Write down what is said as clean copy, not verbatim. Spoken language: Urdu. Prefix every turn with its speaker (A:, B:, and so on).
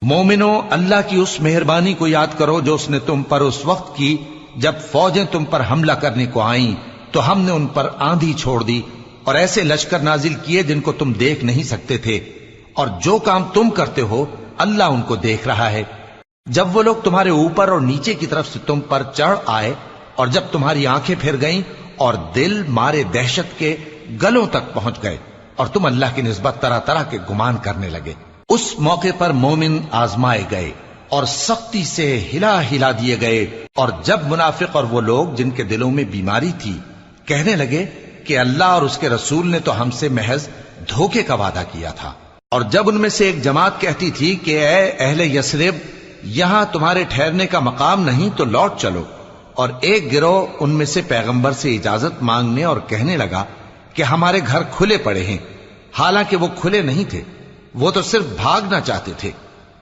A: مومنو، اللہ کی اس مہربانی کو یاد کرو جو اس نے تم پر اس وقت کی جب فوجیں تم پر حملہ کرنے کو آئیں تو ہم نے ان پر آندھی چھوڑ دی اور ایسے لشکر نازل کیے جن کو تم دیکھ نہیں سکتے تھے، اور جو کام تم کرتے ہو اللہ ان کو دیکھ رہا ہے۔ جب وہ لوگ تمہارے اوپر اور نیچے کی طرف سے تم پر چڑھ آئے اور جب تمہاری آنکھیں پھر گئیں اور دل مارے دہشت کے گلوں تک پہنچ گئے اور تم اللہ کی نسبت طرح طرح کے گمان کرنے لگے، اس موقع پر مومن آزمائے گئے اور سختی سے ہلا ہلا دیے گئے، اور جب منافق اور وہ لوگ جن کے دلوں میں بیماری تھی کہنے لگے کہ اللہ اور اس کے رسول نے تو ہم سے محض دھوکے کا وعدہ کیا تھا، اور جب ان میں سے ایک جماعت کہتی تھی کہ اے اہل یثرب، یہاں تمہارے ٹھہرنے کا مقام نہیں تو لوٹ چلو، اور ایک گروہ ان میں سے پیغمبر سے اجازت مانگنے اور کہنے لگا کہ ہمارے گھر کھلے پڑے ہیں، حالانکہ وہ کھلے نہیں تھے، وہ تو صرف بھاگنا چاہتے تھے۔